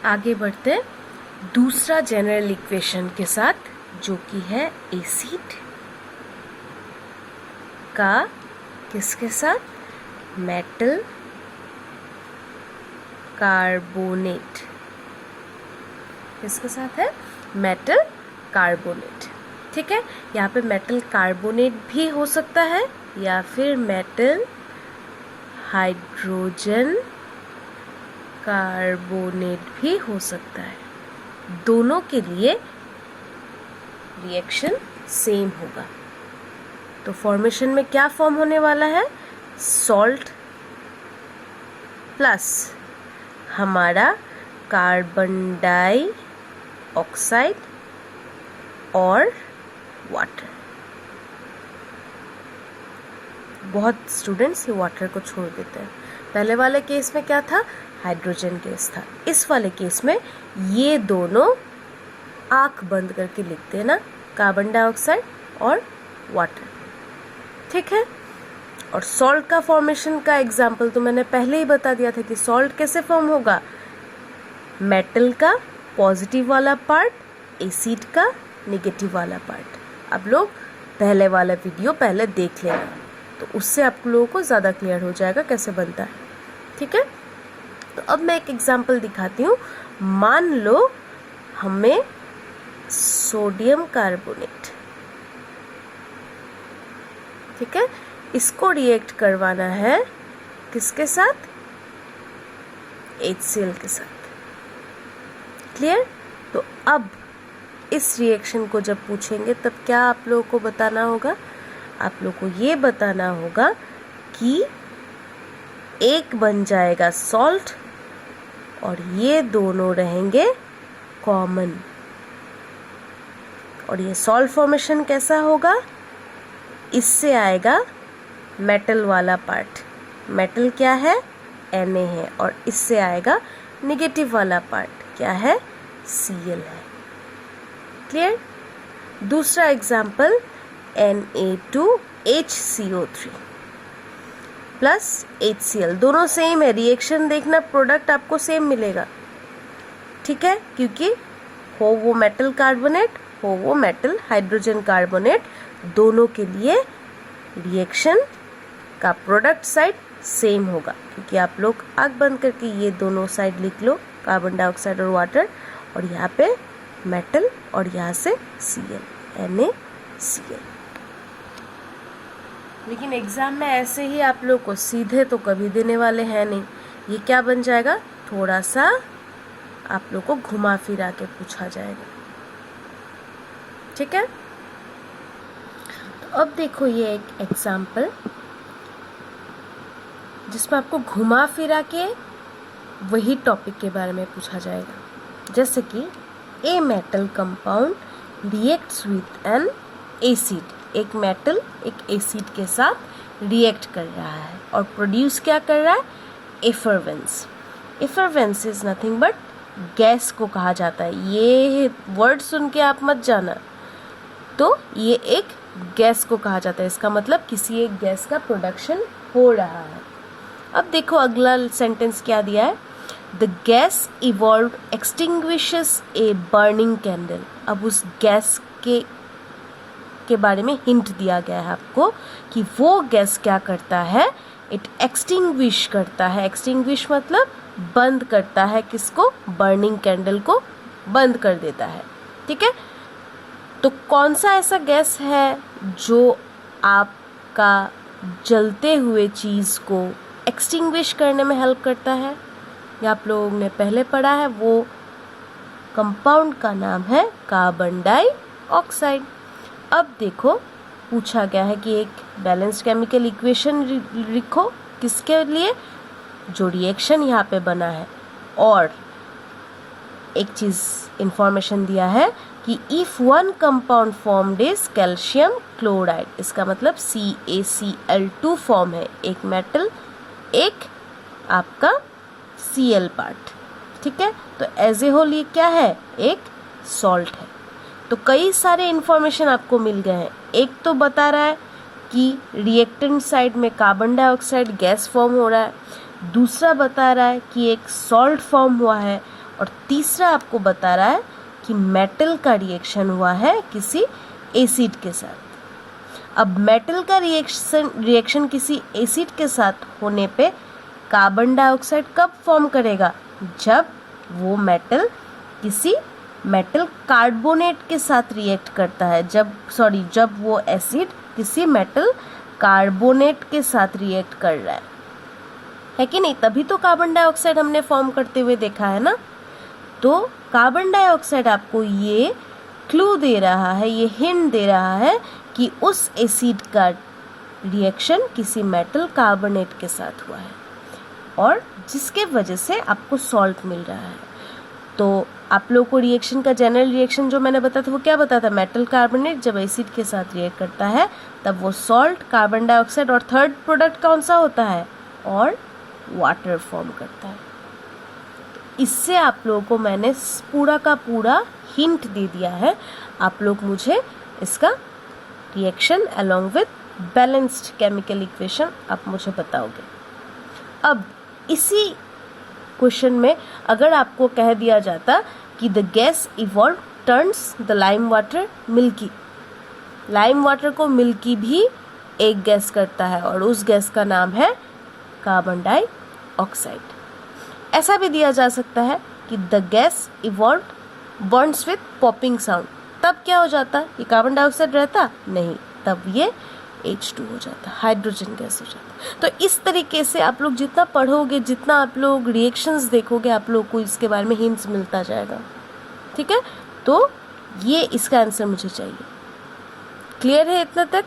आगे बढ़ते हैं दूसरा जनरल इक्वेशन के साथ, जो कि है एसिड का किसके साथ, मेटल कार्बोनेट। किसके साथ है, मेटल कार्बोनेट। ठीक है, यहाँ पे मेटल कार्बोनेट भी हो सकता है या फिर मेटल हाइड्रोजन कार्बोनेट भी हो सकता है। दोनों के लिए रिएक्शन सेम होगा। तो फॉर्मेशन में क्या फॉर्म होने वाला है, सॉल्ट प्लस हमारा कार्बन डाइऑक्साइड और वाटर। बहुत स्टूडेंट्स ये वाटर को छोड़ देते हैं। पहले वाले केस में क्या था, हाइड्रोजन गैस था। इस वाले केस में ये दोनों आंख बंद करके लिखते हैं ना, कार्बन डाइऑक्साइड और वाटर। ठीक है, और सॉल्ट का फॉर्मेशन का एग्जाम्पल तो मैंने पहले ही बता दिया था कि सॉल्ट कैसे फॉर्म होगा, मेटल का पॉजिटिव वाला पार्ट, एसिड का नेगेटिव वाला पार्ट। आप लोग पहले वाला वीडियो पहले देख लेना, तो उससे आप लोगों को ज़्यादा क्लियर हो जाएगा कैसे बनता है। ठीक है, तो अब मैं एक एग्जाम्पल दिखाती हूँ। मान लो हमें सोडियम कार्बोनेट, ठीक है, इसको रिएक्ट करवाना है किसके साथ, HCl के साथ। क्लियर। तो अब इस रिएक्शन को जब पूछेंगे तब क्या आप लोगों को बताना होगा, आप लोगों को ये बताना होगा कि एक बन जाएगा सॉल्ट और ये दोनों रहेंगे कॉमन। और ये सॉल्ट फॉर्मेशन कैसा होगा, इससे आएगा मेटल वाला पार्ट, मेटल क्या है, Na है, और इससे आएगा नेगेटिव वाला पार्ट क्या है, Cl है। क्लियर। दूसरा एग्जाम्पल Na2HCO3 प्लस HCl, दोनों सेम है। रिएक्शन देखना, प्रोडक्ट आपको सेम मिलेगा। ठीक है, क्योंकि हो वो मेटल कार्बोनेट हो वो मेटल हाइड्रोजन कार्बोनेट, दोनों के लिए रिएक्शन का प्रोडक्ट साइड सेम होगा। क्योंकि आप लोग आँख बंद करके ये दोनों साइड लिख लो, कार्बन डाइऑक्साइड और वाटर, और यहाँ पे मेटल और यहाँ से Cl, NaCl। लेकिन एग्जाम में ऐसे ही आप लोग को सीधे तो कभी देने वाले हैं नहीं। ये क्या बन जाएगा, थोड़ा सा आप लोग को घुमा फिरा के पूछा जाएगा। ठीक है, तो अब देखो ये एक एग्जाम्पल जिसमें आपको घुमा फिरा के वही टॉपिक के बारे में पूछा जाएगा। जैसे कि a metal compound reacts with an acid, एक मेटल एक एसिड के साथ रिएक्ट कर रहा है और प्रोड्यूस क्या कर रहा है, एफरवेंस। एफरवेंस इज नथिंग बट गैस को कहा जाता है। ये वर्ड सुन के आप मत जाना, तो ये एक गैस को कहा जाता है। इसका मतलब किसी एक गैस का प्रोडक्शन हो रहा है। अब देखो अगला सेंटेंस क्या दिया है, the gas evolve extinguishes a burning candle. अब उस गैस के बारे में हिंट दिया गया है आपको कि वो गैस क्या करता है, इट एक्सटिंग्विश करता है। एक्सटिंग्विश मतलब बंद करता है, किसको, बर्निंग कैंडल को बंद कर देता है। ठीक है, तो कौन सा ऐसा गैस है जो आपका जलते हुए चीज़ को एक्सटिंग्विश करने में हेल्प करता है, ये आप लोगों ने पहले पढ़ा है। वो कंपाउंड का नाम है कार्बन डाइऑक्साइड। अब देखो पूछा गया है कि एक बैलेंस्ड केमिकल इक्वेशन लिखो, किसके लिए, जो रिएक्शन यहाँ पे बना है। और एक चीज़ इंफॉर्मेशन दिया है कि if one compound formed is calcium chloride, इसका मतलब CaCl2 फॉर्म है, एक मेटल एक आपका Cl पार्ट। ठीक है, तो एज ए होल ये क्या है, एक सॉल्ट है। तो कई सारे इंफॉर्मेशन आपको मिल गए हैं। एक तो बता रहा है कि रिएक्टेंट साइड में कार्बन डाइऑक्साइड गैस फॉर्म हो रहा है, दूसरा बता रहा है कि एक सॉल्ट फॉर्म हुआ है, और तीसरा आपको बता रहा है कि मेटल का रिएक्शन हुआ है किसी एसिड के साथ। अब मेटल का रिएक्शन किसी एसिड के साथ होने पे कार्बन डाइऑक्साइड कब फॉर्म करेगा? जब वो मेटल किसी मेटल कार्बोनेट के साथ रिएक्ट करता है, जब वो एसिड किसी मेटल कार्बोनेट के साथ रिएक्ट कर रहा है कि नहीं? तभी तो कार्बन डाइऑक्साइड हमने फॉर्म करते हुए देखा है ना। तो कार्बन डाइऑक्साइड आपको ये क्लू दे रहा है, ये हिंट दे रहा है कि उस एसिड का रिएक्शन किसी मेटल कार्बोनेट के साथ हुआ है और जिसके वजह से आपको सॉल्ट मिल रहा है। तो आप लोगों को रिएक्शन का जनरल रिएक्शन जो मैंने बताया था वो क्या बताया था? मेटल कार्बोनेट जब एसिड के साथ रिएक्ट करता है तब वो सॉल्ट, कार्बन डाइऑक्साइड और थर्ड प्रोडक्ट कौन सा होता है? और वाटर फॉर्म करता है। इससे आप लोगों को मैंने पूरा का पूरा हिंट दे दिया है। आप लोग मुझे इसका reaction along with balanced chemical equation आप मुझे बताओगे। अब इसी क्वेश्चन में अगर आपको कह दिया जाता कि the gas evolve turns the lime water milky, lime water को मिल्की भी एक गैस करता है और उस गैस का नाम है कार्बन डाइऑक्साइड। ऐसा भी दिया जा सकता है कि the gas evolve Burns with popping sound, तब क्या हो जाता? ये कार्बन डाइऑक्साइड रहता? नहीं, तब ये H2 हो जाता, हाइड्रोजन गैस हो जाता। तो इस तरीके से आप लोग जितना पढ़ोगे, जितना आप लोग रिएक्शंस देखोगे, आप लोग को इसके बारे में हिंट्स मिलता जाएगा। ठीक है, तो ये इसका आंसर मुझे चाहिए। क्लियर है इतना तक?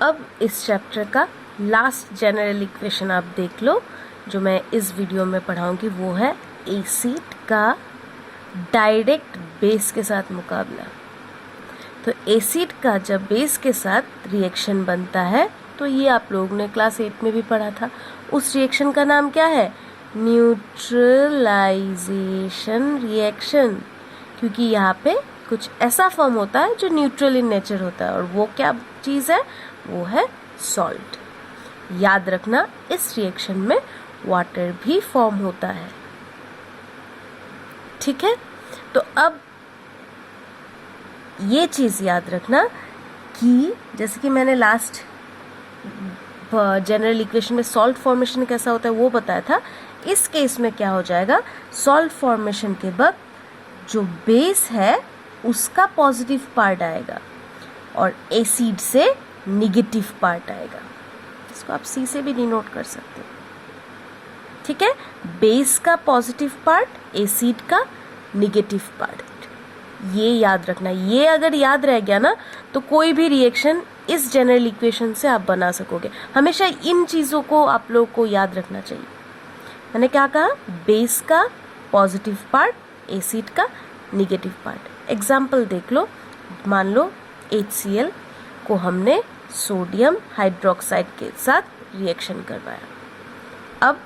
अब इस चैप्टर का लास्ट जनरल इक्वेशन आप देख लो जो मैं इस वीडियो में पढ़ाऊंगी, वो है एसिड का डायरेक्ट बेस के साथ मुकाबला। तो एसिड का जब बेस के साथ रिएक्शन बनता है तो ये आप लोगों ने क्लास 8 में भी पढ़ा था। उस रिएक्शन का नाम क्या है? न्यूट्रलाइजेशन रिएक्शन, क्योंकि यहाँ पे कुछ ऐसा फॉर्म होता है जो न्यूट्रल इन नेचर होता है और वो क्या चीज़ है? वो है सॉल्ट। याद रखना इस रिएक्शन में वाटर भी फॉर्म होता है। ठीक है, तो अब ये चीज़ याद रखना कि जैसे कि मैंने लास्ट जनरल इक्वेशन में सॉल्ट फॉर्मेशन कैसा होता है वो बताया था। इस केस में क्या हो जाएगा? सॉल्ट फॉर्मेशन के वक्त जो बेस है उसका पॉजिटिव पार्ट आएगा और एसिड से निगेटिव पार्ट आएगा। इसको आप सी से भी डिनोट कर सकते हो। ठीक है, बेस का पॉजिटिव पार्ट, एसिड का निगेटिव पार्ट, ये याद रखना। ये अगर याद रह गया ना तो कोई भी रिएक्शन इस जनरल इक्वेशन से आप बना सकोगे। हमेशा इन चीज़ों को आप लोगों को याद रखना चाहिए। मैंने क्या कहा? बेस का पॉजिटिव पार्ट, एसिड का निगेटिव पार्ट। एग्जाम्पल देख लो, मान लो HCl को हमने सोडियम हाइड्रोक्साइड के साथ रिएक्शन करवाया। अब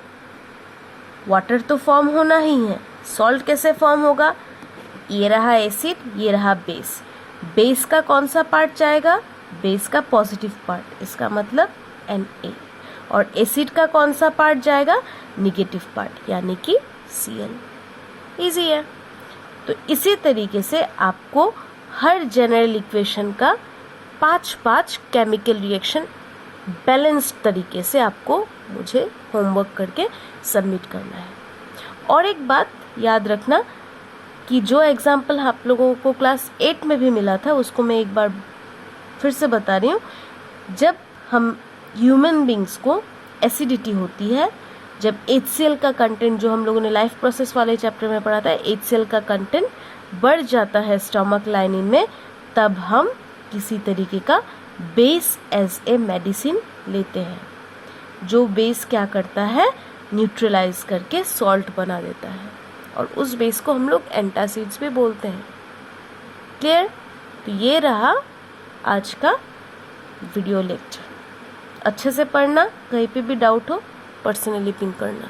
वाटर तो फॉर्म होना ही है, सॉल्ट कैसे फॉर्म होगा? ये रहा एसिड, ये रहा बेस। बेस का कौन सा पार्ट जाएगा? बेस का पॉजिटिव पार्ट, इसका मतलब Na। और एसिड का कौन सा पार्ट जाएगा? निगेटिव पार्ट, यानी कि Cl। इजी है। तो इसी तरीके से आपको हर जनरल इक्वेशन का 5-5 केमिकल रिएक्शन बैलेंस्ड तरीके से आपको मुझे होमवर्क करके सबमिट करना है। और एक बात याद रखना कि जो एग्जाम्पल आप लोगों को क्लास 8 में भी मिला था उसको मैं एक बार फिर से बता रही हूँ। जब हम ह्यूमन बींग्स को एसिडिटी होती है, जब HCl का कंटेंट, जो हम लोगों ने लाइफ प्रोसेस वाले चैप्टर में पढ़ा था, HCl का कंटेंट बढ़ जाता है स्टमक लाइनिंग में, तब हम किसी तरीके का बेस एज ए मेडिसिन लेते हैं। जो बेस क्या करता है? न्यूट्रलाइज करके सॉल्ट बना देता है और उस बेस को हम लोग एंटासिड्स भी बोलते हैं। क्लियर? तो ये रहा आज का वीडियो लेक्चर। अच्छे से पढ़ना, कहीं पे भी डाउट हो पर्सनली पिंग करना।